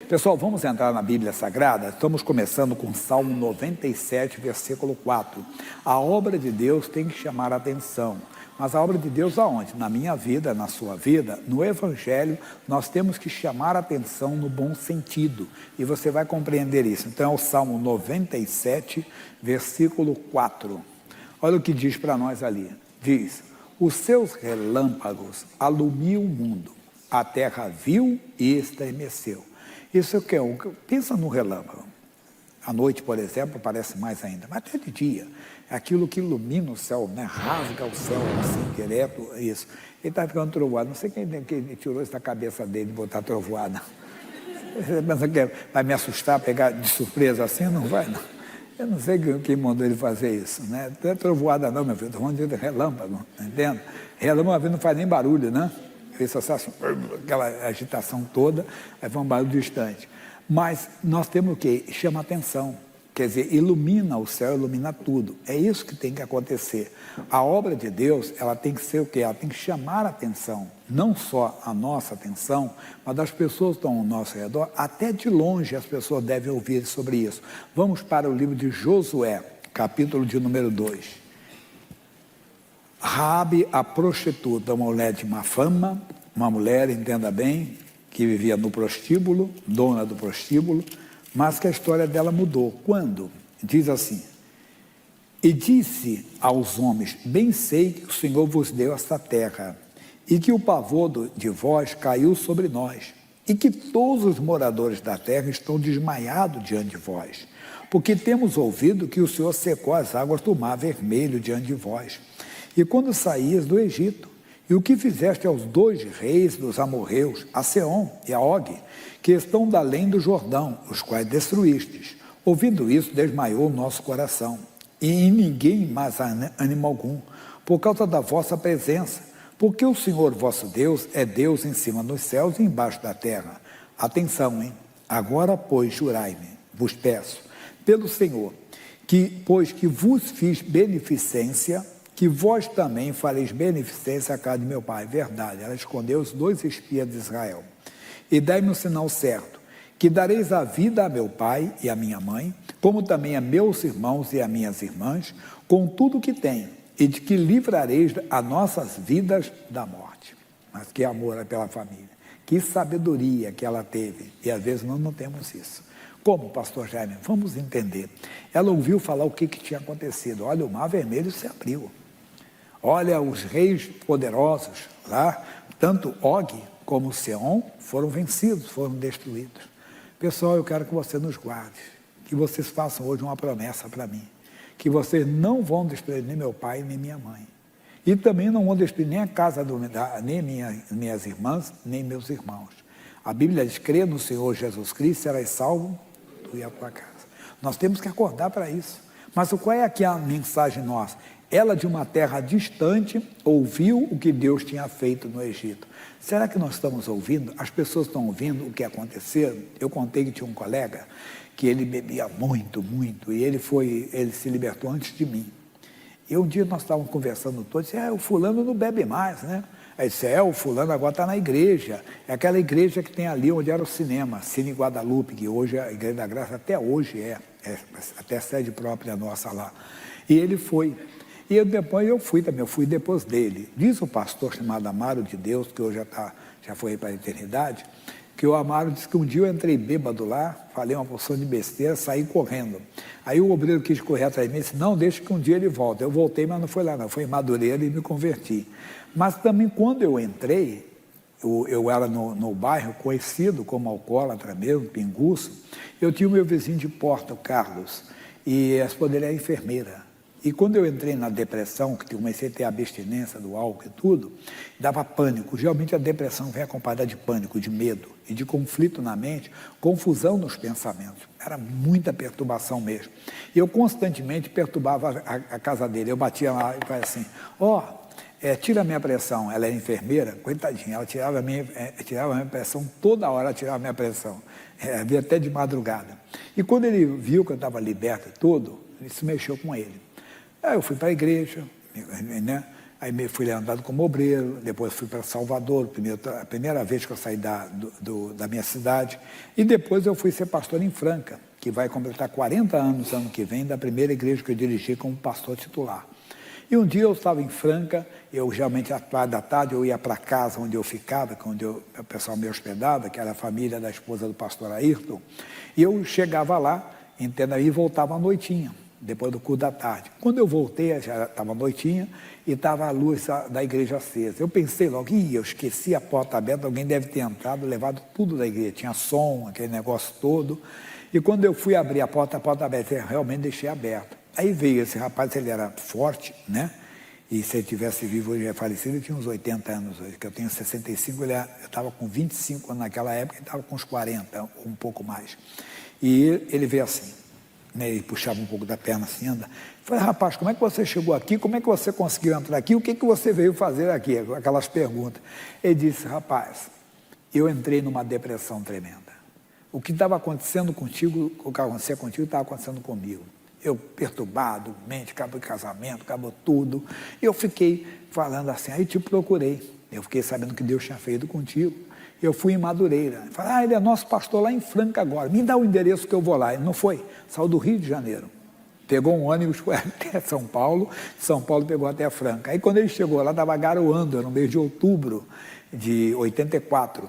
Pessoal, vamos entrar na Bíblia Sagrada. Estamos começando com Salmo 97, versículo 4. A obra de Deus tem que chamar a atenção. Mas a obra de Deus aonde? Na minha vida, na sua vida, no Evangelho, nós temos que chamar a atenção no bom sentido. E você vai compreender isso. Então é o Salmo 97, versículo 4. Olha o que diz para nós ali. Diz: os seus relâmpagos alumiam o mundo, a terra viu e estremeceu. Isso é o que? Pensa no relâmpago. À noite, por exemplo, parece mais ainda, mas até de dia. É aquilo que ilumina o céu, né? Rasga o céu assim, direto, isso. Ele está ficando trovoado. Não sei quem tirou isso da cabeça dele de botar trovoada. Você pensa que vai me assustar, pegar de surpresa assim? Não vai, não. Eu não sei quem mandou ele fazer isso, né? Não é trovoada não, meu filho. Estou falando de relâmpago, entende? Relâmpago não faz nem barulho, né? Isso assim, aquela agitação toda, aí vai um barulho distante. Mas nós temos o quê? Chama atenção. Quer dizer, ilumina o céu, ilumina tudo. É isso que tem que acontecer. A obra de Deus, ela tem que ser o quê? Ela tem que chamar a atenção. Não só a nossa atenção, mas das pessoas que estão ao nosso redor. Até de longe as pessoas devem ouvir sobre isso. Vamos para o livro de Josué, capítulo de número 2. Raabe, a prostituta, uma mulher de má fama, uma mulher, entenda bem, que vivia no prostíbulo, dona do prostíbulo, mas que a história dela mudou. Quando? Diz assim: e disse aos homens, bem sei que o Senhor vos deu esta terra, e que o pavor de vós caiu sobre nós, e que todos os moradores da terra estão desmaiados diante de vós, porque temos ouvido que o Senhor secou as águas do mar vermelho diante de vós, e quando saías do Egito, e o que fizeste aos 2 reis dos amorreus, a Seom e a Og, que estão da além do Jordão, os quais destruístes. Ouvindo isso, desmaiou o nosso coração, e em ninguém mais há ânimo algum, por causa da vossa presença, porque o Senhor vosso Deus é Deus em cima dos céus e embaixo da terra. Atenção, hein? Agora, pois, jurai-me, vos peço, pelo Senhor, pois que vos fiz beneficência, que vós também fareis beneficência à casa de meu pai. Verdade, ela escondeu os 2 espias de Israel. E dai-me um sinal certo, que dareis a vida a meu pai e a minha mãe, como também a meus irmãos e a minhas irmãs, com tudo que tenho, e de que livrareis as nossas vidas da morte. Mas que amor pela família, que sabedoria que ela teve, e às vezes nós não temos isso. Como, pastor Jaime? Vamos entender. Ela ouviu falar o que tinha acontecido. Olha, o mar vermelho se abriu. Olha, os reis poderosos lá, tanto Og como Seom, foram vencidos, foram destruídos. Pessoal, eu quero que você nos guarde, que vocês façam hoje uma promessa para mim, que vocês não vão destruir nem meu pai, nem minha mãe. E também não vão destruir nem a casa, nem minhas irmãs, nem meus irmãos. A Bíblia diz: crê no Senhor Jesus Cristo, serás salvo, tu e a tua casa. Nós temos que acordar para isso. Mas qual é aqui a mensagem nossa? Ela, de uma terra distante, ouviu o que Deus tinha feito no Egito. Será que nós estamos ouvindo? As pessoas estão ouvindo o que aconteceu? Eu contei que tinha um colega que ele bebia muito, muito, e ele se libertou antes de mim. E um dia nós estávamos conversando todos, e disse: o fulano não bebe mais, né? Aí disse: o fulano agora está na igreja. É aquela igreja que tem ali onde era o cinema, Cine Guadalupe, que hoje a Igreja da Graça até hoje é até sede própria nossa lá. E ele foi. E depois eu fui também, eu fui depois dele. Diz o pastor chamado Amaro de Deus, que hoje já foi para a eternidade, que o Amaro disse que um dia eu entrei bêbado lá, falei uma porção de besteira, saí correndo. Aí o obreiro quis correr atrás de mim e disse: não, deixa que um dia ele volta. Eu voltei, mas não foi lá não, foi em Madureira e me converti. Mas também quando eu entrei, eu era no bairro conhecido como alcoólatra mesmo, pinguço, eu tinha o meu vizinho de porta, o Carlos, e essa poderia era enfermeira. E quando eu entrei na depressão, que comecei a ter abstinência do álcool e tudo, dava pânico. Geralmente a depressão vem acompanhada de pânico, de medo e de conflito na mente, confusão nos pensamentos. Era muita perturbação mesmo. E eu constantemente perturbava a casa dele. Eu batia lá e falava assim: tira a minha pressão. Ela é enfermeira, coitadinha, ela tirava a minha pressão toda hora, ela tirava a minha pressão. Havia até de madrugada. E quando ele viu que eu estava liberto e tudo, isso mexeu com ele. Aí eu fui para a igreja, né? Aí fui levantado como obreiro, depois fui para Salvador, a primeira vez que eu saí da minha cidade. E depois eu fui ser pastor em Franca, que vai completar 40 anos ano que vem, da primeira igreja que eu dirigi como pastor titular. E um dia eu estava em Franca, eu geralmente à tarde eu ia para casa onde eu ficava, onde o pessoal me hospedava, que era a família da esposa do pastor Ayrton, e eu chegava lá, entenda, e voltava à noitinha, depois do culto da tarde. Quando eu voltei, já estava noitinha, e estava a luz da igreja acesa. Eu pensei logo, eu esqueci a porta aberta, alguém deve ter entrado, levado tudo da igreja, tinha som, aquele negócio todo. E quando eu fui abrir a porta aberta, eu realmente deixei aberta. Aí veio esse rapaz, ele era forte, né? E se ele tivesse vivo hoje, falecido, ele tinha uns 80 anos hoje, que eu tenho 65, eu estava com 25 anos naquela época, ele estava com uns 40, um pouco mais. E ele veio assim, né? Ele puxava um pouco da perna assim, anda. Eu falei, rapaz, como é que você chegou aqui? Como é que você conseguiu entrar aqui? O que você veio fazer aqui? Aquelas perguntas. Ele disse, rapaz, eu entrei numa depressão tremenda. O que estava acontecendo contigo, o que acontecia contigo, estava acontecendo comigo. Eu perturbado, mente, acabou o casamento, acabou tudo. E eu fiquei falando assim, aí te procurei. Eu fiquei sabendo que Deus tinha feito contigo. Eu fui em Madureira. Falei, ele é nosso pastor lá em Franca agora. Me dá o endereço que eu vou lá. Ele não foi. Saiu do Rio de Janeiro. Pegou um ônibus, foi até São Paulo. De São Paulo pegou até Franca. Aí quando ele chegou lá, estava garoando, era no mês de outubro de 84.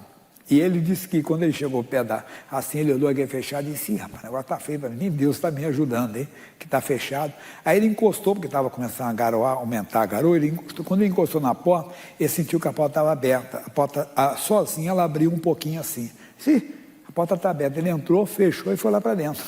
E ele disse que quando ele chegou perto assim, ele olhou aqui fechado e disse, rapaz, o negócio está feio para mim, Deus está me ajudando, hein? Que está fechado. Aí ele encostou, porque estava começando a garoar, aumentar a garoa, quando ele encostou na porta, ele sentiu que a porta estava aberta. A porta, sozinha, ela abriu um pouquinho assim. Sim, a porta está aberta. Ele entrou, fechou e foi lá para dentro.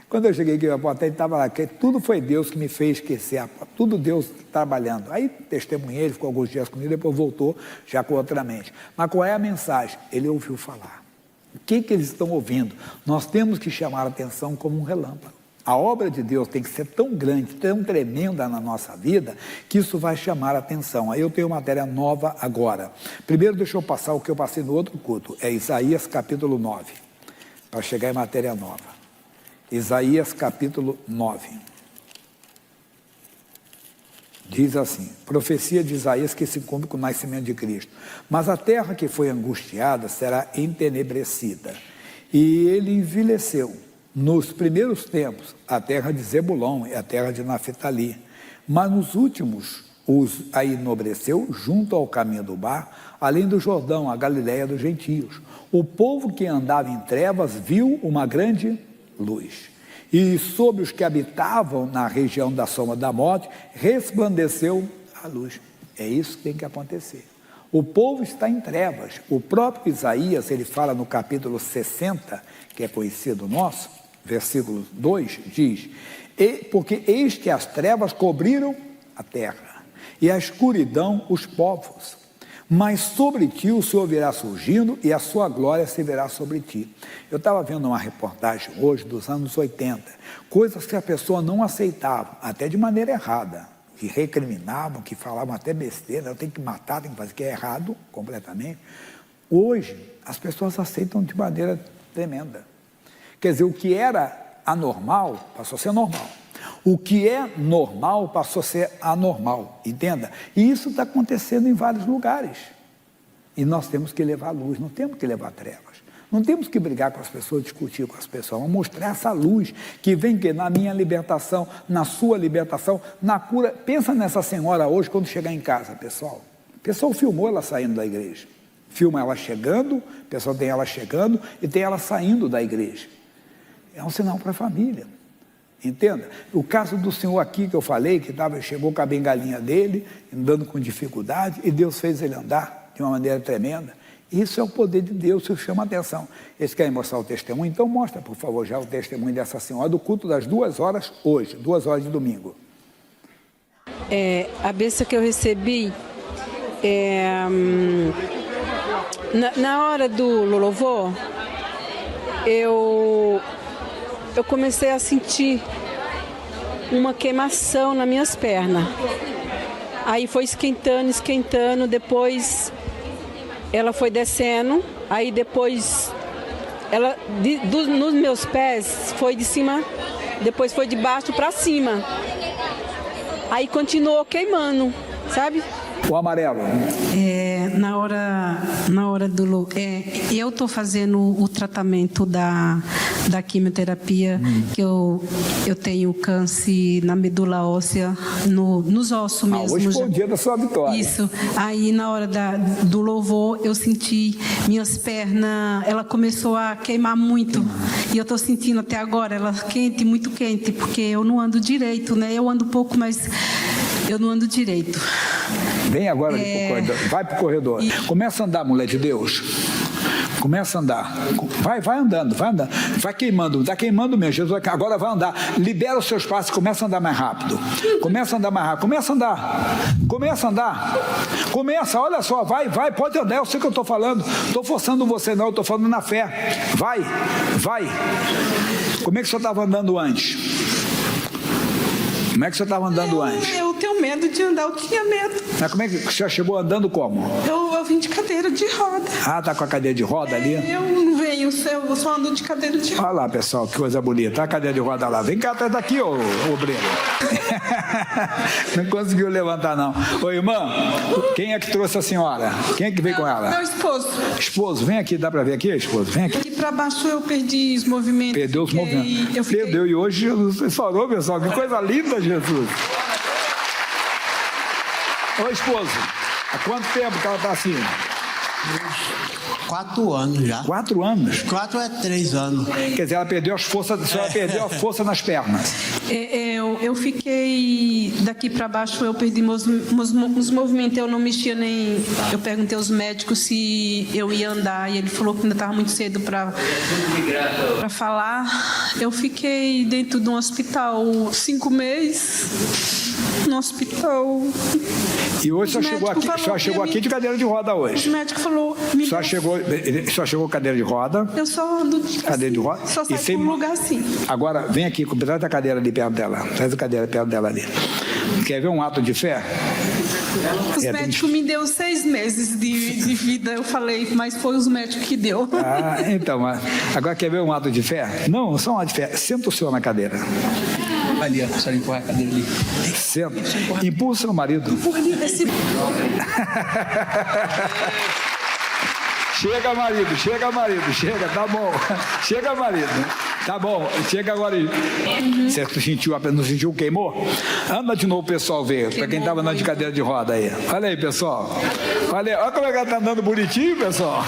Quando eu cheguei aqui na porta, ele estava lá, que tudo foi Deus que me fez esquecer a porta, tudo Deus trabalhando. Aí testemunhei, ele ficou alguns dias comigo, depois voltou já com outra mente. Mas qual é a mensagem? Ele ouviu falar. O que eles estão ouvindo? Nós temos que chamar a atenção como um relâmpago. A obra de Deus tem que ser tão grande, tão tremenda na nossa vida, que isso vai chamar a atenção. Aí eu tenho matéria nova agora. Primeiro deixa eu passar o que eu passei no outro culto, é Isaías capítulo 9, para chegar em matéria nova. Isaías capítulo 9, diz assim, profecia de Isaías que se cumpre com o nascimento de Cristo. Mas a terra que foi angustiada será entenebrecida, e ele envelheceu. Nos primeiros tempos, a terra de Zebulon e a terra de Naphtali, mas nos últimos a enobreceu junto ao caminho do mar, além do Jordão, a Galiléia dos gentios. O povo que andava em trevas viu uma grande luz, e sobre os que habitavam na região da sombra da morte, resplandeceu a luz. É isso que tem que acontecer. O povo está em trevas. O próprio Isaías, ele fala no capítulo 60, que é conhecido nosso, versículo 2, diz, porque eis que as trevas cobriram a terra, e a escuridão os povos. Mas sobre ti o Senhor virá surgindo, e a sua glória se verá sobre ti. Eu estava vendo uma reportagem hoje dos anos 80, coisas que a pessoa não aceitava, até de maneira errada, que recriminavam, que falavam até besteira, tem que matar, tem que fazer, que é errado completamente. Hoje, as pessoas aceitam de maneira tremenda. Quer dizer, o que era anormal passou a ser normal. O que é normal passou a ser anormal, entenda? E isso está acontecendo em vários lugares. E nós temos que levar luz, não temos que levar trevas. Não temos que brigar com as pessoas, discutir com as pessoas. Vamos mostrar essa luz que vem que na minha libertação, na sua libertação, na cura. Pensa nessa senhora hoje quando chegar em casa, pessoal. O pessoal filmou ela saindo da igreja. Filma ela chegando, o pessoal tem ela chegando e tem ela saindo da igreja. É um sinal para a família. Entenda? O caso do senhor aqui que eu falei, que chegou com a bengalinha dele, andando com dificuldade, e Deus fez ele andar de uma maneira tremenda. Isso é o poder de Deus, isso chama a atenção. Eles querem mostrar o testemunho? Então mostra, por favor, já o testemunho dessa senhora do culto das 2 horas hoje, 2 horas de domingo. A bênção que eu recebi, na hora do louvor, eu comecei a sentir uma queimação nas minhas pernas. Aí foi esquentando, depois ela foi descendo, aí depois nos meus pés foi de cima, depois foi de baixo para cima. Aí continuou queimando. sabe? O amarelo. Na hora do... eu estou fazendo o tratamento da quimioterapia, que eu tenho câncer na medula óssea, nos ossos mesmo. Hoje foi o dia da sua vitória. Isso. Aí, na hora do louvor, eu senti minhas pernas, ela começou a queimar muito. E eu estou sentindo até agora ela quente, muito quente, porque eu não ando direito, né? Eu ando pouco, mas eu não ando direito. Vem agora ali pro corredor. Vai pro corredor. Começa a andar, mulher de Deus. Começa a andar. Vai andando, vai andando. Vai queimando, está queimando mesmo. Jesus agora vai andar. Libera os seus passos e começa a andar mais rápido. Começa a andar mais rápido. Começa a andar. Começa a andar. Começa, olha só, vai, pode andar. Eu sei o que eu estou falando. Estou forçando você não, estou falando na fé. Vai. Como é que o senhor estava andando antes? Como é que o senhor estava andando antes? Eu tenho medo de andar, eu tinha medo. Mas como é que o senhor chegou andando como? Eu vim de cadeira de roda. Ah, tá com a cadeira de roda ali? Eu não venho, eu só ando de cadeira de roda. Olha lá, pessoal, que coisa bonita. A cadeira de roda lá. Vem cá atrás daqui, ô obreiro. Não conseguiu levantar, não. Ô, irmã, quem é que trouxe a senhora? Quem é que veio com ela? Meu esposo. Esposo, vem aqui, dá pra ver aqui, esposo? Vem aqui. Aqui pra baixo eu perdi os movimentos. Perdeu os movimentos. Perdeu, e hoje Jesus falou, pessoal, que coisa linda, Jesus. Ô, esposo, há quanto tempo que ela está assim? 4 anos já. 4 anos? 4 é 3 anos. Quer dizer, ela perdeu as forças, a senhora perdeu a força nas pernas. Eu fiquei daqui para baixo, eu perdi os movimentos, eu não mexia nem. Eu perguntei aos médicos se eu ia andar e ele falou que ainda estava muito cedo para falar. Eu fiquei dentro de um hospital 5 meses. No hospital. E hoje só chegou aqui de cadeira de roda hoje. O médico falou. Só chegou cadeira de roda. Eu só ando de cadeira de roda. Só saio para um lugar assim. Agora, vem aqui, traz a cadeira ali perto dela. Traz a cadeira perto dela ali. Quer ver um ato de fé? Os médicos me deu 6 meses de vida, eu falei, mas foi os médicos que deu. Então, agora quer ver um ato de fé? Não, só um ato de fé. Senta o senhor na cadeira. Ali, a senhora empurra a cadeira ali. Senta. Empurra o seu marido. Empurra ali desse... Chega, marido, chega, tá bom. Chega, marido. Tá bom, chega agora aí. Você não sentiu, queimou? Anda de novo, pessoal, ver. Para quem estava andando de cadeira de roda aí. Olha aí, pessoal. Olha como é que ela está andando bonitinho, pessoal.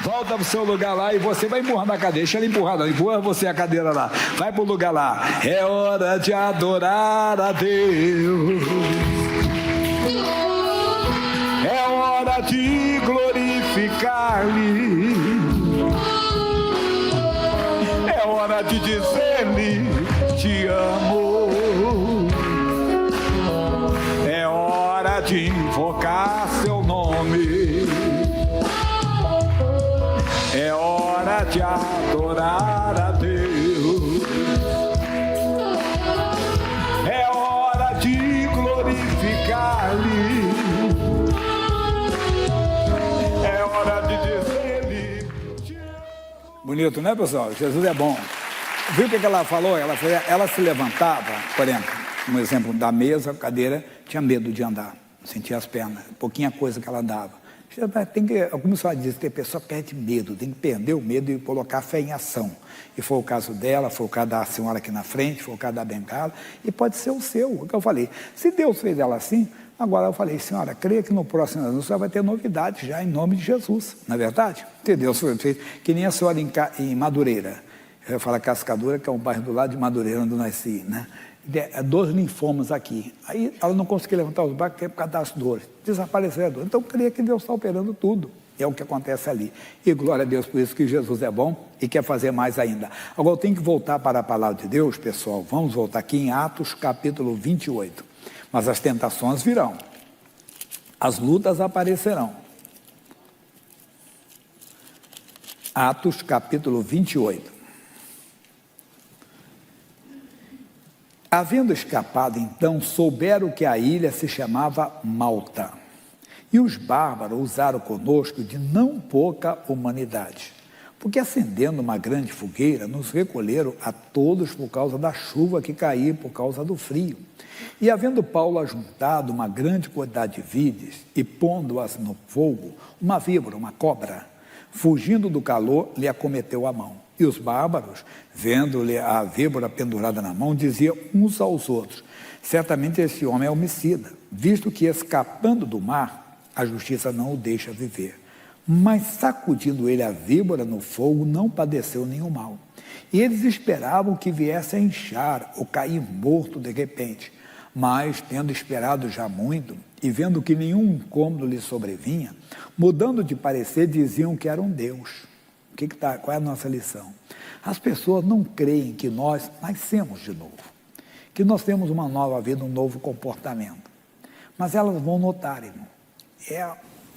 Volta pro seu lugar lá e você vai empurrar na cadeira. Deixa ela empurrada, empurra você a cadeira lá. Vai pro lugar lá. É hora de adorar a Deus. É hora de glorificar-lhe. É hora de dizer-lhe te amo. É hora de invocar seu nome. É hora de adorar a Deus. É hora de glorificar-lhe. É hora de dizer-lhe. Bonito, né, pessoal? Jesus é bom. Viu o que ela falou? Ela se levantava, por exemplo, um exemplo da mesa, cadeira, tinha medo de andar, sentia as pernas, pouquinha coisa que ela andava. Como a senhora disse, tem pessoa que perde medo, tem que perder o medo e colocar a fé em ação. E foi o caso dela, foi o caso da senhora aqui na frente, foi o caso da bengala, e pode ser o seu, o que eu falei. Se Deus fez ela assim, agora eu falei, senhora, creia que no próximo ano você vai ter novidade já em nome de Jesus, não é verdade? Se Deus fez, que nem a senhora em Madureira, eu falo Cascadura, que é um bairro do lado de Madureira, onde eu nasci, né? 2 linfomas aqui. Aí ela não conseguia levantar os braços por causa das dores. Desapareceu a dor. Então eu creio que Deus está operando tudo. É o que acontece ali. E glória a Deus por isso que Jesus é bom e quer fazer mais ainda. Agora eu tenho que voltar para a palavra de Deus, pessoal. Vamos voltar aqui em Atos capítulo 28. Mas as tentações virão. As lutas aparecerão. Atos capítulo 28. Havendo escapado, então, souberam que a ilha se chamava Malta. E os bárbaros usaram conosco de não pouca humanidade, Porque acendendo uma grande fogueira, nos recolheram a todos por causa da chuva que caía, por causa do frio. E havendo Paulo ajuntado uma grande quantidade de vides e pondo-as no fogo, uma víbora, uma cobra, fugindo do calor, lhe acometeu a mão. E os bárbaros, vendo-lhe a víbora pendurada na mão, diziam uns aos outros: certamente esse homem é homicida, visto que escapando do mar, a justiça não o deixa viver. Mas sacudindo ele a víbora no fogo, não padeceu nenhum mal. E eles esperavam que viesse a inchar ou cair morto de repente. Mas, tendo esperado já muito, e vendo que nenhum incômodo lhe sobrevinha, mudando de parecer, diziam que era um Deus. Qual é a nossa lição? As pessoas não creem que nós nascemos de novo, que nós temos uma nova vida, um novo comportamento. Mas elas vão notar, irmão. É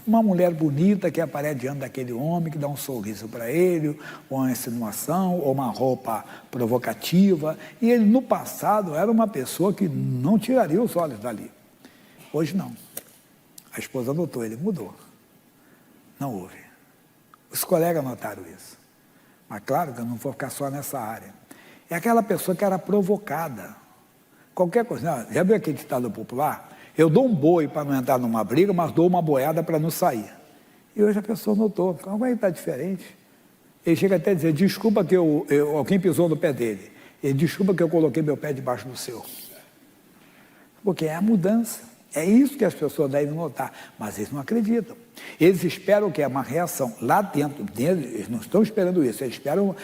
uma mulher bonita que aparece diante daquele homem, que dá um sorriso para ele, ou uma insinuação, ou uma roupa provocativa. E ele, no passado, era uma pessoa que não tiraria os olhos dali. Hoje, não. A esposa notou, ele mudou. Não houve. Os colegas notaram isso. Mas, claro, que eu não vou ficar só nessa área. É aquela pessoa que era provocada. Qualquer coisa. Já viu aquele ditado popular? Eu dou um boi para não entrar numa briga, mas dou uma boiada para não sair. E hoje a pessoa notou, alguém está diferente. Ele chega até a dizer, desculpa que alguém pisou no pé dele. Ele, desculpa que eu coloquei meu pé debaixo do seu. Porque é a mudança. É isso que as pessoas devem notar. Mas eles não acreditam. Eles esperam que é uma reação lá dentro deles, eles não estão esperando isso, eles esperam,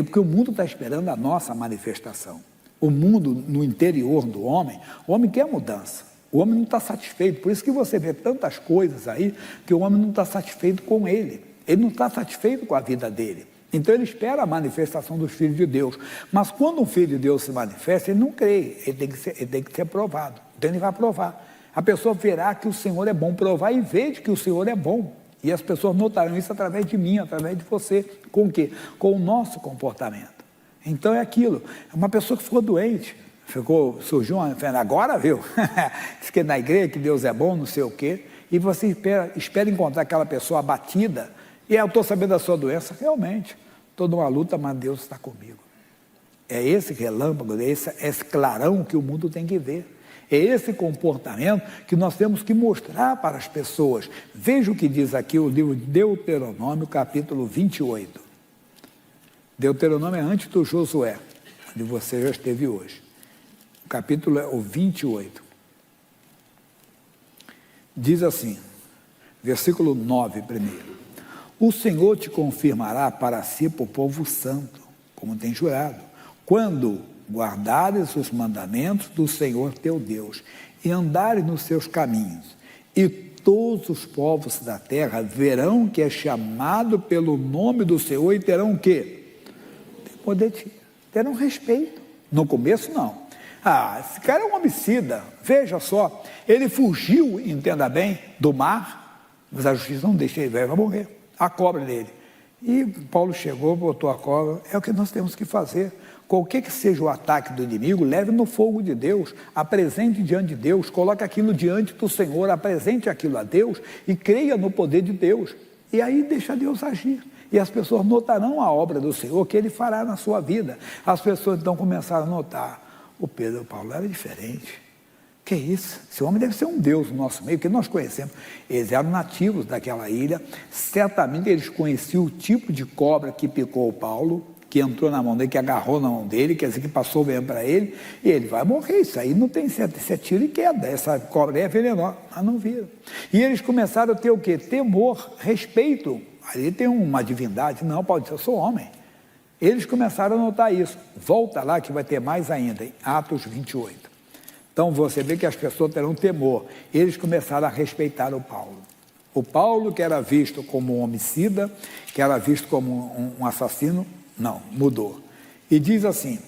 porque o mundo está esperando a nossa manifestação. O mundo no interior do homem, o homem quer mudança. O homem não está satisfeito, por isso que você vê tantas coisas aí, que o homem não está satisfeito com ele não está satisfeito com a vida dele. Então ele espera a manifestação dos filhos de Deus, mas quando um filho de Deus se manifesta, ele não crê, ele tem que ser provado, então ele vai provar. A pessoa verá que o Senhor é bom, provar e ver que o Senhor é bom, e as pessoas notarão isso através de mim, através de você, com o quê? Com o nosso comportamento. Então é aquilo, é uma pessoa que ficou doente, surgiu uma enfermidade, agora viu, diz que na igreja que Deus é bom, não sei o quê, e você espera encontrar aquela pessoa abatida, e eu estou sabendo da sua doença, realmente, estou numa luta, mas Deus está comigo. É esse relâmpago, é esse clarão que o mundo tem que ver, é esse comportamento que nós temos que mostrar para as pessoas. Veja o que diz aqui o livro de Deuteronômio, capítulo 28. Deuteronômio é antes do Josué, onde você já esteve hoje. O capítulo é o 28. Diz assim, versículo 9 primeiro. O Senhor te confirmará para si por povo santo, como tem jurado, quando guardares os mandamentos do Senhor teu Deus e andares nos seus caminhos, e todos os povos da terra verão que é chamado pelo nome do Senhor e terão o quê? Poder te terão respeito. No começo, não. Esse cara é um homicida, veja só, ele fugiu, entenda bem, do mar, mas a justiça não deixa ele, vai morrer, a cobra dele. E Paulo chegou, botou a cobra, é o que nós temos que fazer. Qualquer que seja o ataque do inimigo, leve no fogo de Deus, apresente diante de Deus, coloque aquilo diante do Senhor, apresente aquilo a Deus e creia no poder de Deus. E aí deixa Deus agir. E as pessoas notarão a obra do Senhor que Ele fará na sua vida. As pessoas então começaram a notar, o Pedro e o Paulo era diferente. Que isso? Esse homem deve ser um Deus no nosso meio, que nós conhecemos. Eles eram nativos daquela ilha, certamente eles conheciam o tipo de cobra que picou o Paulo, que entrou na mão dele, que agarrou na mão dele, quer dizer, que passou bem para ele, e ele vai morrer. Isso aí não tem certo, isso é tiro e queda, essa cobra aí é venenosa, mas não viram. E eles começaram a ter o quê? Temor, respeito. Ali tem uma divindade, não, pode ser, eu sou homem. Eles começaram a notar isso. Volta lá que vai ter mais ainda, em Atos 28. Então você vê que as pessoas terão temor. Eles começaram a respeitar o Paulo. O Paulo, que era visto como um homicida, que era visto como um assassino, não, mudou. E diz assim,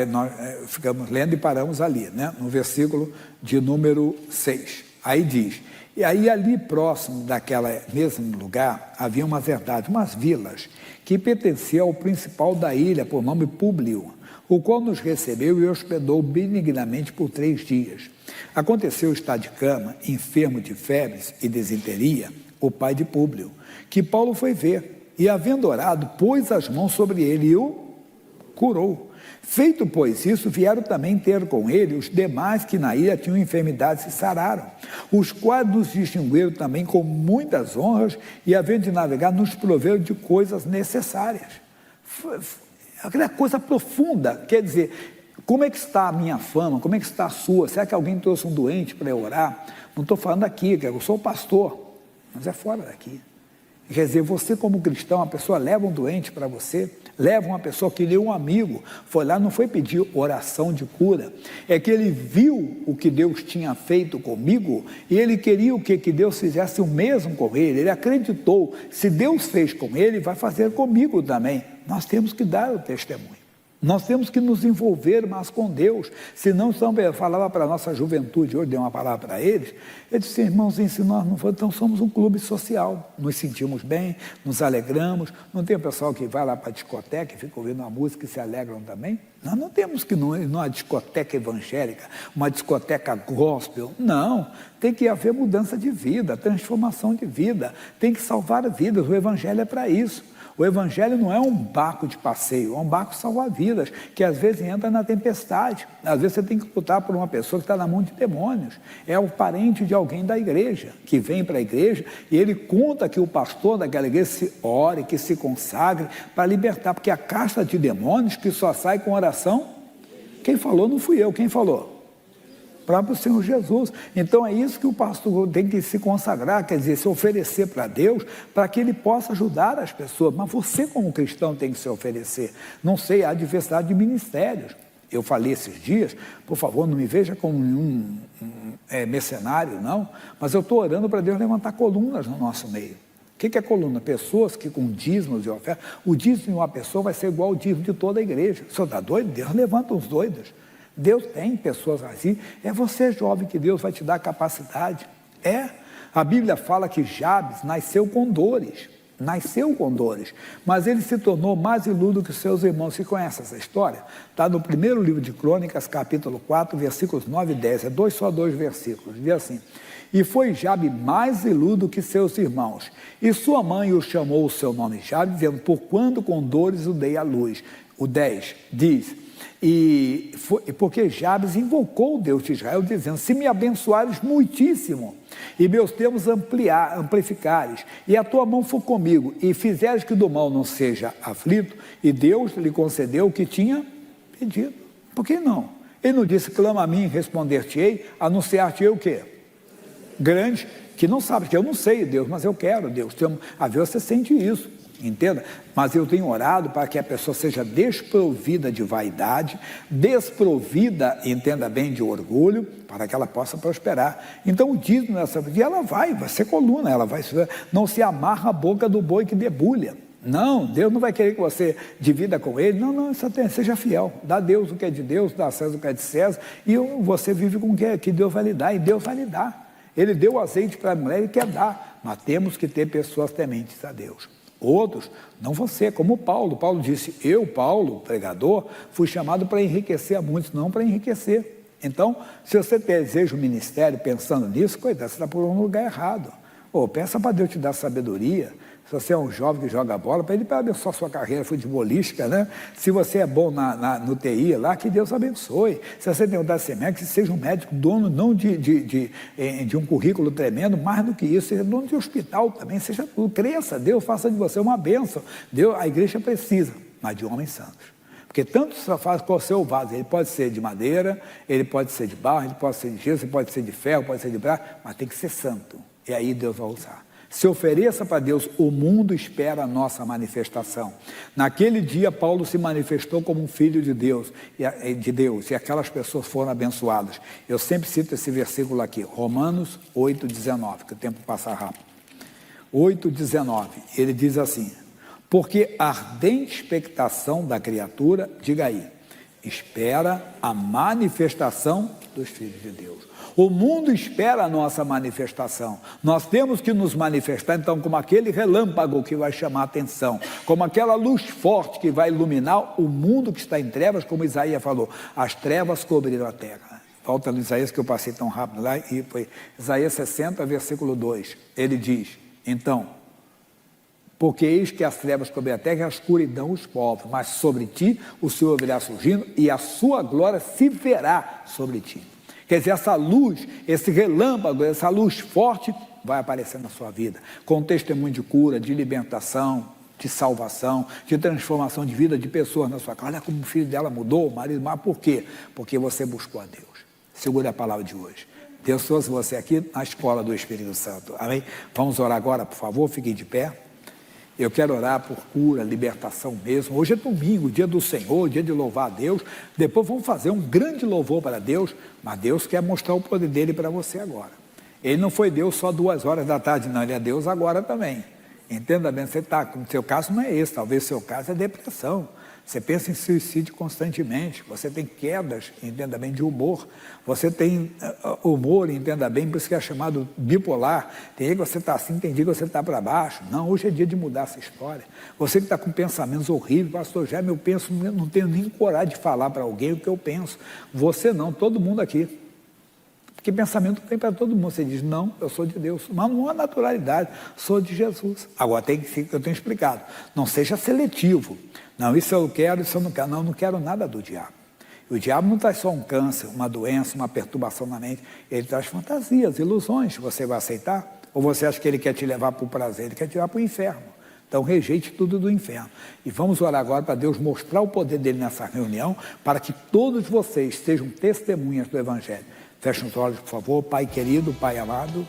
nós ficamos lendo e paramos ali, né? No versículo de número 6. Aí diz, e aí ali próximo daquele mesmo lugar, havia umas herdades, umas vilas, que pertenciam ao principal da ilha, por nome Públio, o qual nos recebeu e hospedou benignamente por 3 dias. Aconteceu estar de cama, enfermo de febres e desinteria, o pai de Públio, que Paulo foi ver, e, havendo orado, pôs as mãos sobre ele e o curou. Feito, pois, isso, vieram também ter com ele os demais que na ilha tinham enfermidades e sararam, os quais nos distinguiram também com muitas honras e, havendo de navegar, nos proveram de coisas necessárias. Aquela coisa profunda, quer dizer, como é que está a minha fama, como é que está a sua? Será que alguém trouxe um doente para eu orar? Não estou falando aqui, eu sou pastor, mas é fora daqui. Quer dizer, você como cristão, a pessoa leva um doente para você, leva uma pessoa que lhe um amigo, foi lá, não foi pedir oração de cura, é que ele viu o que Deus tinha feito comigo e ele queria o que Deus fizesse o mesmo com ele acreditou, se Deus fez com ele, vai fazer comigo também. Nós temos que dar o testemunho. Nós temos que nos envolver mais com Deus, senão, eu falava para a nossa juventude, hoje dei uma palavra para eles, eu disse, irmãozinhos, se nós não formos, então somos um clube social, nos sentimos bem, nos alegramos, não tem o pessoal que vai lá para a discoteca e fica ouvindo uma música e se alegram também? Nós não temos que ir numa discoteca evangélica, uma discoteca gospel, não, tem que haver mudança de vida, transformação de vida, tem que salvar vidas, o evangelho é para isso. O evangelho não é um barco de passeio, é um barco salva-vidas, que às vezes entra na tempestade. Às vezes você tem que lutar por uma pessoa que está na mão de demônios. É o parente de alguém da igreja, que vem para a igreja e ele conta que o pastor daquela igreja se ore, que se consagre para libertar, porque a casta de demônios que só sai com oração, quem falou não fui eu, quem falou? O próprio Senhor Jesus. Então é isso que o pastor tem que se consagrar, quer dizer, se oferecer para Deus, para que ele possa ajudar as pessoas. Mas você como cristão tem que se oferecer. Não sei, há diversidade de ministérios. Eu falei esses dias, por favor, não me veja como um mercenário, não, mas eu estou orando para Deus levantar colunas no nosso meio. O que é coluna? Pessoas que com dízimos e ofertas, o dízimo de uma pessoa vai ser igual ao dízimo de toda a igreja. O senhor está doido? Deus levanta os doidos. Deus tem pessoas assim, é você jovem que Deus vai te dar capacidade, a Bíblia fala que Jabes nasceu com dores, mas ele se tornou mais iludo que seus irmãos. Você conhece essa história? Está no primeiro livro de Crônicas, capítulo 4, versículos 9 e 10, só dois versículos, diz assim, e foi Jabe mais iludo que seus irmãos, e sua mãe o chamou o seu nome Jabe, dizendo, por quando com dores o dei à luz. O 10 diz, porque Jabes invocou o Deus de Israel, dizendo, se me abençoares muitíssimo, e meus termos amplificares, e a tua mão for comigo, e fizeres que do mal não seja aflito, e Deus lhe concedeu o que tinha pedido. Por que não? Ele não disse, clama a mim, responder-te-ei, anunciar-te-ei o quê? Grande, que não sabe, que eu não sei, Deus, mas eu quero, Deus. Às vezes você sente isso, entenda? Mas eu tenho orado para que a pessoa seja desprovida de vaidade, desprovida, entenda bem, de orgulho, para que ela possa prosperar. Então o dízimo nessa vida, ela vai ser coluna, ela vai, não se amarra a boca do boi que debulha. Não, Deus não vai querer que você divida com ele, não, seja fiel, dá a Deus o que é de Deus, dá a César o que é de César, e você vive com o que Deus vai lhe dar, e Deus vai lhe dar. Ele deu o azeite para a mulher e quer dar, mas temos que ter pessoas tementes a Deus. Outros, não você, como Paulo. Paulo disse, eu, Paulo, pregador, fui chamado para enriquecer a muitos, não para enriquecer. Então, se você deseja o ministério pensando nisso, coitado, você está por um lugar errado. Peça para Deus te dar sabedoria. Se você é um jovem que joga bola, para ele abençoar a sua carreira futebolística, né? Se você é bom no TI lá, que Deus abençoe. Se você tem um DACMEC, que seja um médico dono não de um currículo tremendo, mais do que isso, seja dono de hospital também, seja tudo. Cresça, Deus faça de você uma bênção. A igreja precisa, mas de homens santos. Porque tanto só faz qual seu vaso, ele pode ser de madeira, ele pode ser de barro, ele pode ser de gesso, ele pode ser de ferro, pode ser de prata, mas tem que ser santo. E aí Deus vai usar. Se ofereça para Deus, o mundo espera a nossa manifestação. Naquele dia, Paulo se manifestou como um filho de Deus, e aquelas pessoas foram abençoadas. Eu sempre cito esse versículo aqui, Romanos 8,19, que o tempo passa rápido. 8,19, ele diz assim, porque a ardente expectação da criatura, diga aí, espera a manifestação dos filhos de Deus. O mundo espera a nossa manifestação. Nós temos que nos manifestar, então, como aquele relâmpago que vai chamar a atenção, como aquela luz forte que vai iluminar o mundo que está em trevas, como Isaías falou, as trevas cobriram a terra. Volta no Isaías, que eu passei tão rápido lá, e foi Isaías 60, versículo 2. Ele diz, então, Porque eis que as trevas cobrem a terra e a escuridão os povos, mas sobre ti o Senhor virá surgindo e a sua glória se verá sobre ti. Quer dizer, essa luz, esse relâmpago, essa luz forte vai aparecer na sua vida, com testemunho de cura, de libertação, de salvação, de transformação de vida de pessoas na sua casa. Olha como o filho dela mudou, o marido, mas por quê? Porque você buscou a Deus. Segure a palavra de hoje. Deus trouxe você aqui na escola do Espírito Santo. Amém? Vamos orar agora, por favor, fiquem de pé. Eu quero orar por cura, libertação mesmo. Hoje é domingo, dia do Senhor, dia de louvar a Deus. Depois vamos fazer um grande louvor para Deus, mas Deus quer mostrar o poder dele para você agora. Ele não foi Deus só 2 horas da tarde, não. Ele é Deus agora também. Entenda bem, você está, o seu caso não é esse, talvez o seu caso é depressão. Você pensa em suicídio constantemente, você tem quedas, entenda bem, de humor. Você tem humor, entenda bem, por isso que é chamado bipolar. Tem dia que você está assim, tem dia que você está para baixo. Não, hoje é dia de mudar essa história. Você que está com pensamentos horríveis, pastor Jaime, eu penso, não tenho nem coragem de falar para alguém o que eu penso. Você não, todo mundo aqui. Porque pensamento tem para todo mundo. Você diz, não, eu sou de Deus. Mas não há naturalidade, sou de Jesus. Agora, eu tenho explicado, não seja seletivo. Não, isso eu quero, isso eu não quero. Não, eu não quero nada do diabo. O diabo não traz só um câncer, uma doença, uma perturbação na mente. Ele traz fantasias, ilusões. Você vai aceitar? Ou você acha que ele quer te levar para o prazer? Ele quer te levar para o inferno. Então rejeite tudo do inferno. E vamos orar agora para Deus mostrar o poder dele nessa reunião, para que todos vocês sejam testemunhas do Evangelho. Feche os olhos, por favor. Pai querido, Pai amado,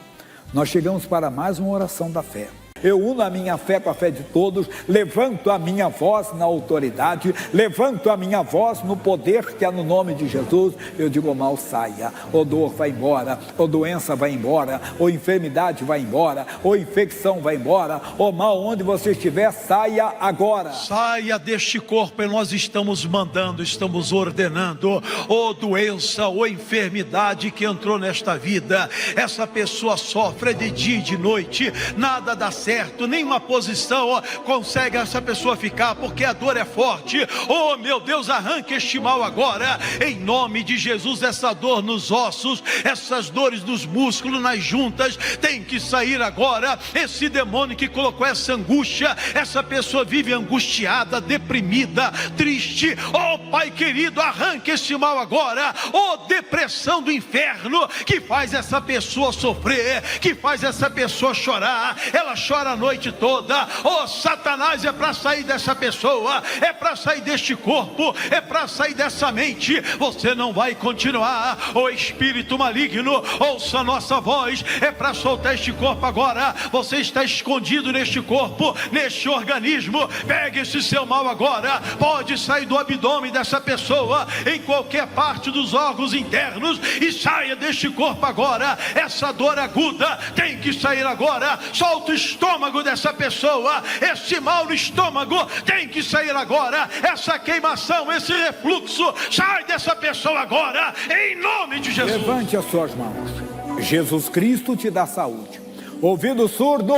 nós chegamos para mais uma oração da fé. Eu uno a minha fé com a fé de todos, levanto a minha voz na autoridade, levanto a minha voz no poder que há no nome de Jesus. Eu digo, mal saia, ou dor vai embora, ou doença vai embora, ou enfermidade vai embora, ou infecção vai embora, ou mal onde você estiver, saia agora. Saia deste corpo e nós estamos mandando, estamos ordenando, ou doença, ou enfermidade que entrou nesta vida, essa pessoa sofre de dia e de noite, nada dá certo, nenhuma posição consegue essa pessoa ficar, porque a dor é forte. Oh meu Deus, arranque este mal agora, em nome de Jesus. Essa dor nos ossos, essas dores nos músculos, nas juntas, tem que sair agora. Esse demônio que colocou essa angústia, essa pessoa vive angustiada, deprimida, triste. Oh Pai querido, arranque esse mal agora. Oh depressão do inferno, que faz essa pessoa sofrer, que faz essa pessoa chorar, ela chora a noite toda. Oh Satanás, é para sair dessa pessoa, é para sair deste corpo, é para sair dessa mente. Você não vai continuar. Oh espírito maligno, ouça a nossa voz, é para soltar este corpo agora. Você está escondido neste corpo, neste organismo. Pegue esse seu mal agora, pode sair do abdômen dessa pessoa, em qualquer parte dos órgãos internos, e saia deste corpo agora. Essa dor aguda tem que sair agora. Solta o estômago dessa pessoa, esse mal no estômago tem que sair agora. Essa queimação, esse refluxo, sai dessa pessoa agora, em nome de Jesus. Levante as suas mãos. Jesus Cristo te dá saúde. Ouvido surdo,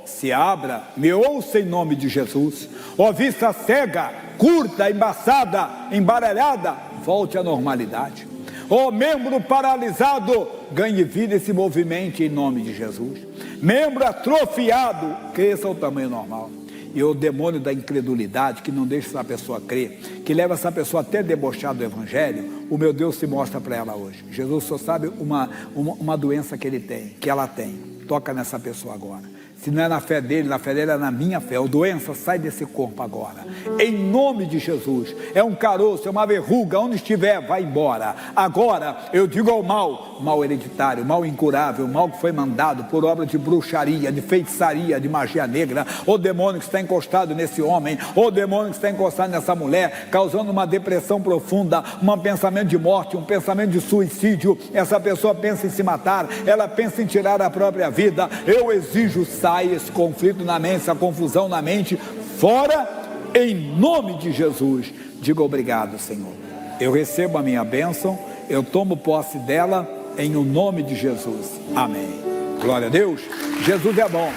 se abra, me ouça em nome de Jesus. Ó vista cega, curta, embaçada, embaralhada, volte à normalidade. Ó membro paralisado, ganhe vida e se movimente em nome de Jesus. Membro atrofiado, cresça ao tamanho normal. E o demônio da incredulidade, que não deixa essa pessoa crer, que leva essa pessoa até debochar do Evangelho, o meu Deus se mostra para ela hoje. Jesus só sabe uma doença que ele tem, que ela tem. Toca nessa pessoa agora. Se não é na fé dele é na minha fé. A doença sai desse corpo agora, em nome de Jesus. É um caroço, é uma verruga, onde estiver, vai embora. Agora eu digo ao mal, mal hereditário, mal incurável, mal que foi mandado por obra de bruxaria, de feitiçaria, de magia negra, o demônio que está encostado nesse homem, o demônio que está encostado nessa mulher, causando uma depressão profunda, um pensamento de morte, um pensamento de suicídio. Essa pessoa pensa em se matar, ela pensa em tirar a própria vida. Eu exijo, sai esse conflito na mente, essa confusão na mente, fora, em nome de Jesus. Diga obrigado, Senhor. Eu recebo a minha bênção, eu tomo posse dela, em o nome de Jesus. Amém. Glória a Deus. Jesus é bom.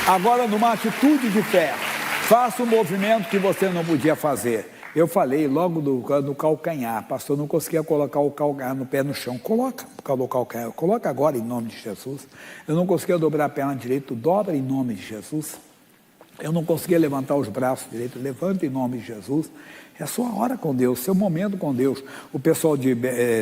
Agora, numa atitude de fé, faça um movimento que você não podia fazer. Eu falei logo do calcanhar, pastor, não conseguia colocar o calcanhar no pé no chão. Coloca o calcanhar, coloca agora em nome de Jesus. Eu não conseguia dobrar a perna direita, dobra em nome de Jesus. Eu não conseguia levantar os braços direito. Levanta em nome de Jesus. É a sua hora com Deus, seu momento com Deus. O pessoal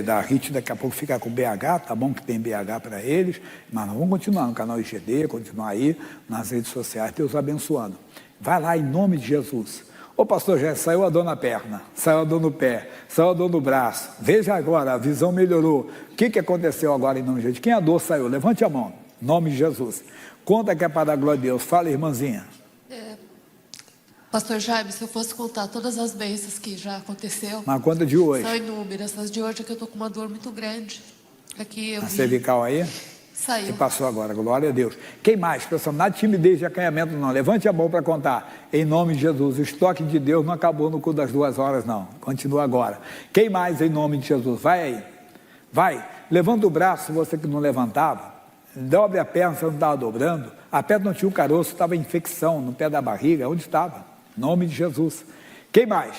da RIT daqui a pouco fica com BH, tá bom que tem BH para eles, mas nós vamos continuar no canal IGD, continuar aí nas redes sociais, Deus abençoando. Vai lá em nome de Jesus. Ô pastor, já saiu a dor na perna, saiu a dor no pé, saiu a dor no braço. Veja agora, a visão melhorou. O que aconteceu agora em nome de Jesus? Quem a dor saiu? Levante a mão, em nome de Jesus. Conta que é para a glória de Deus. Fala, irmãzinha. Pastor Jaime, se eu fosse contar todas as bênçãos que já aconteceu... Mas conta de hoje. São inúmeras. As de hoje é que eu estou com uma dor muito grande. Aqui eu a cervical aí? Saiu. E passou agora, glória a Deus. Quem mais, pessoal? Nada de timidez de acanhamento, não. Levante a mão para contar. Em nome de Jesus. O estoque de Deus não acabou no culto das 2 horas, não. Continua agora. Quem mais em nome de Jesus? Vai aí. Vai. Levanta o braço, você que não levantava. Dobre a perna, você não estava dobrando. A perna não tinha um caroço, estava infecção no pé da barriga. Onde estava? Em nome de Jesus. Quem mais?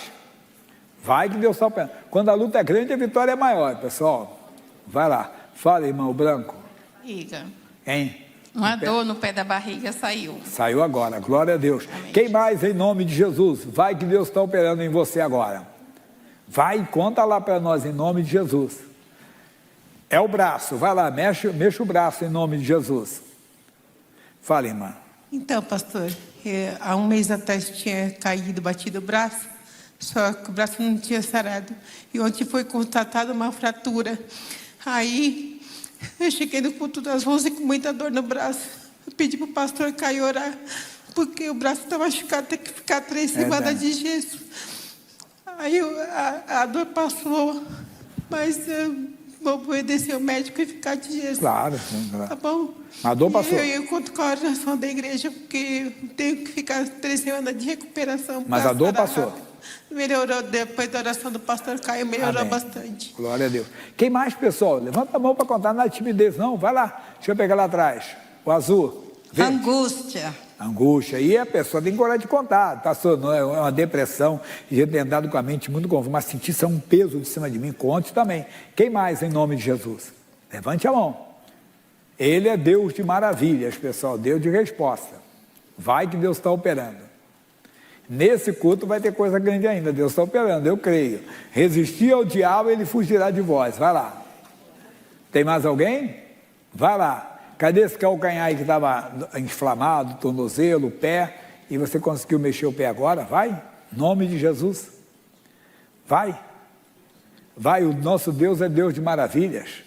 Vai que Deus está operando. Quando a luta é grande, a vitória é maior, pessoal. Vai lá. Fala, irmão branco. Iga. Hein? Uma dor no pé da barriga saiu. Saiu agora, glória a Deus. Amém. Quem mais em nome de Jesus? Vai que Deus está operando em você agora. Vai e conta lá para nós em nome de Jesus. É o braço, vai lá, mexe o braço em nome de Jesus. Fala, irmã. Então, pastor, há um mês atrás tinha caído, batido o braço, só que o braço não tinha sarado. E ontem foi constatada uma fratura. Aí, eu cheguei no culto das 11 com muita dor no braço. Eu pedi para o pastor Caio orar, porque o braço está machucado, tem que ficar 3 semanas de gesso. Aí a dor passou, mas vou obedecer o médico e ficar de gesso. Claro, sim, claro. Tá bom? A dor passou. Eu conto com a oração da igreja, porque eu tenho que ficar 3 semanas de recuperação. Mas a dor passou. Rápido. Melhorou, depois da oração do pastor Caio, melhorou Amém. bastante. Glória a Deus. Quem mais, pessoal? Levanta a mão para contar, não é timidez, não. Vai lá. Deixa eu pegar lá atrás. O azul. Verde. Angústia. Angústia. E a pessoa tem coragem de contar. Passou, não é uma depressão, e eu tenho andado com a mente muito confusa, mas senti isso é um peso de cima de mim. Conte também. Quem mais em nome de Jesus? Levante a mão. Ele é Deus de maravilhas, pessoal. Deus de resposta. Vai que Deus está operando. Nesse culto vai ter coisa grande ainda. Deus está operando, eu creio. Resistir ao diabo, ele fugirá de vós. Vai lá. Tem mais alguém? Vai lá. Cadê esse calcanhar aí que estava inflamado, tornozelo, pé, e você conseguiu mexer o pé agora? Vai. Em nome de Jesus. Vai. Vai, o nosso Deus é Deus de maravilhas.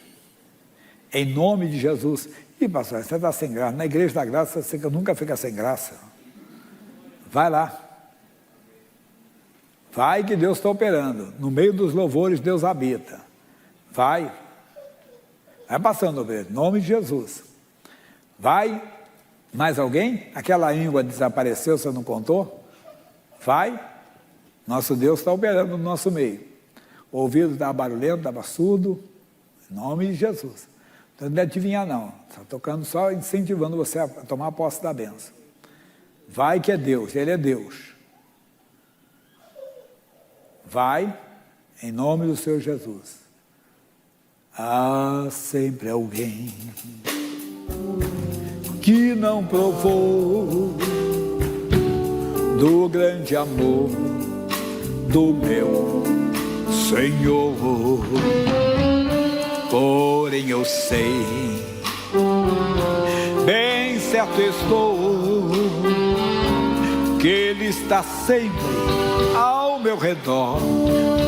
Em nome de Jesus. Ih, pastor, você está sem graça. Na igreja da graça, você nunca fica sem graça. Vai lá. Vai que Deus está operando. No meio dos louvores, Deus habita. Vai. Vai passando, em nome de Jesus. Vai. Mais alguém? Aquela língua desapareceu, você não contou? Vai. Nosso Deus está operando no nosso meio. O ouvido estava barulhento, estava surdo. Em nome de Jesus. Então não deve adivinhar, não. Está tocando só, incentivando você a tomar posse da bênção. Vai que é Deus, Ele é Deus. Vai, em nome do Senhor Jesus. Há sempre alguém que não provou do grande amor do meu Senhor. Porém eu sei, bem certo estou, que Ele está sempre ao meu redor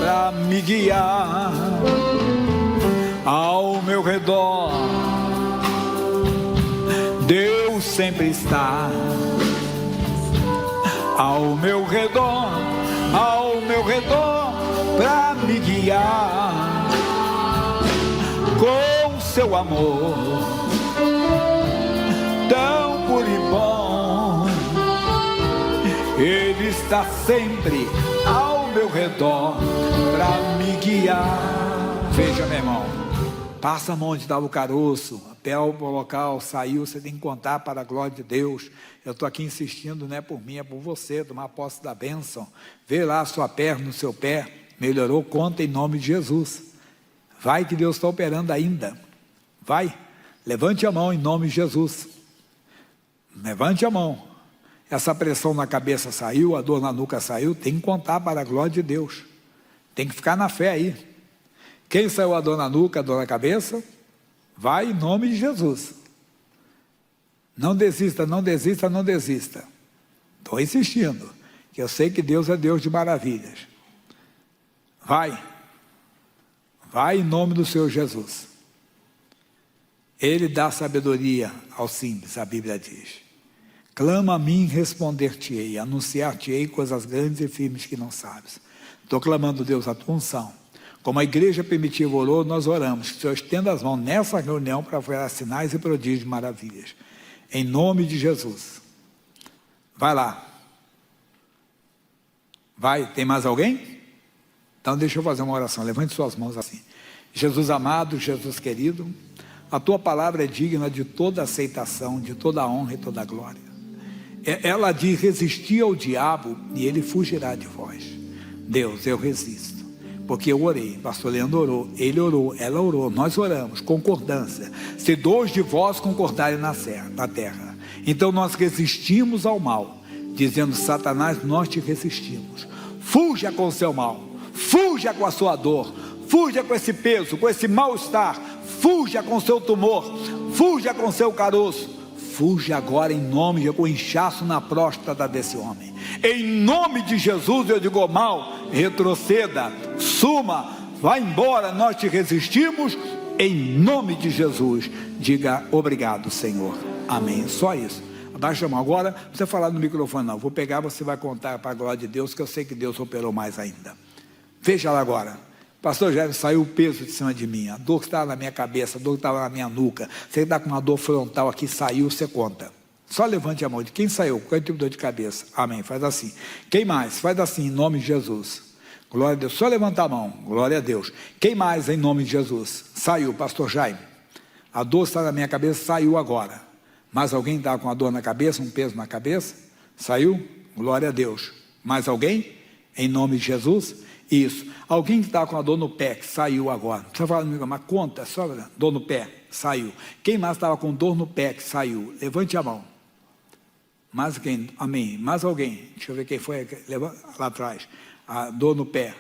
para me guiar. Ao meu redor Deus sempre está. Ao meu redor para me guiar com seu amor tão puro e bom. Ele está sempre ao meu redor para me guiar. Veja, meu irmão, passa a mão onde estava o caroço, até o local saiu, você tem que contar para a glória de Deus. Eu estou aqui insistindo, não é por mim, é por você, tomar posse da bênção. Vê lá a sua perna no seu pé, melhorou, conta em nome de Jesus. Vai que Deus está operando ainda. Vai, levante a mão em nome de Jesus. Levante a mão. essa pressão na cabeça saiu, a dor na nuca saiu, tem que contar para a glória de Deus. Tem que ficar na fé aí. Quem saiu a dor na nuca, a dor na cabeça, vai em nome de Jesus. Não desista, não desista, não desista. Estou insistindo, que eu sei que Deus é Deus de maravilhas. Vai em nome do Senhor Jesus. Ele dá sabedoria ao simples, a Bíblia diz. Clama a mim, responder-te-ei, anunciar-te-ei coisas grandes e firmes que não sabes. Estou clamando, Deus, a tua unção. Como a igreja primitiva orou, nós oramos. Que o Senhor estenda as mãos nessa reunião para fazer sinais e prodígios e maravilhas. Em nome de Jesus. Vai lá. Vai, tem mais alguém? Então deixa eu fazer uma oração. Levante suas mãos assim. Jesus amado, Jesus querido, a tua palavra é digna de toda aceitação, de toda honra e toda glória. Ela diz: resistir ao diabo e ele fugirá de vós. Deus, eu resisto, porque eu orei, pastor Leandro orou, ele orou, ela orou, nós oramos, concordância. Se 2 de vós concordarem na terra, então nós resistimos ao mal, dizendo: Satanás, nós te resistimos. Fuja com o seu mal, fuja com a sua dor, fuja com esse peso, com esse mal-estar, fuja com o seu tumor, fuja com o seu caroço. Fuja agora em nome de o inchaço na próstata desse homem. Em nome de Jesus eu digo: mal, retroceda, suma, vá embora, nós te resistimos. Em nome de Jesus, diga obrigado, Senhor. Amém. Só isso. Abaixa a mão. Agora, não precisa falar no microfone não. Vou pegar, você vai contar para a glória de Deus, que eu sei que Deus operou mais ainda. Veja lá agora. Pastor Jair, saiu o peso de cima de mim, a dor que estava na minha cabeça, a dor que estava na minha nuca. Você está com uma dor frontal aqui, saiu, você conta. Só levante a mão. De quem saiu? Qual é o tipo de dor de cabeça? Amém, faz assim. Quem mais? Faz assim, em nome de Jesus. Glória a Deus. Só levanta a mão. Glória a Deus. Quem mais, em nome de Jesus? Saiu, pastor Jaime. A dor está na minha cabeça, saiu agora. Mais alguém está com a dor na cabeça, um peso na cabeça? Saiu? Glória a Deus. Mais alguém? Em nome de Jesus? Isso. Alguém que está com a dor no pé, que saiu agora. Não precisa falar comigo, mas conta, só dor no pé, saiu. Quem mais estava com dor no pé, que saiu? Levante a mão. Mais quem? Amém. Mais alguém? Deixa eu ver quem foi lá atrás. A dor no pé.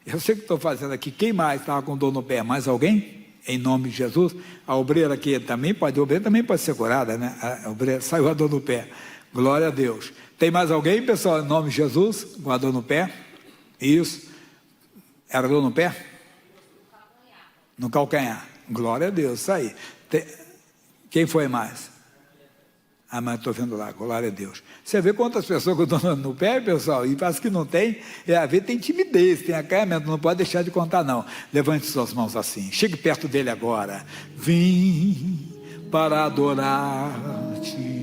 Eu sei o que estou fazendo aqui. Quem mais estava com dor no pé? Mais alguém? Em nome de Jesus. A obreira aqui também pode, a obreira também pode ser curada, né? A obreira, saiu a dor no pé. Glória a Deus. Tem mais alguém, pessoal, em nome de Jesus? Com a dor no pé? Isso. Era dor no pé? No calcanhar. Glória a Deus, isso aí. Quem foi mais? Ah, mas estou vendo lá, glória a Deus. Você vê quantas pessoas com dor no pé, pessoal? E parece que não tem. A ver, tem timidez, tem acanhamento, não pode deixar de contar, não. Levante suas mãos assim. Chegue perto dele agora. Vim para adorar-te.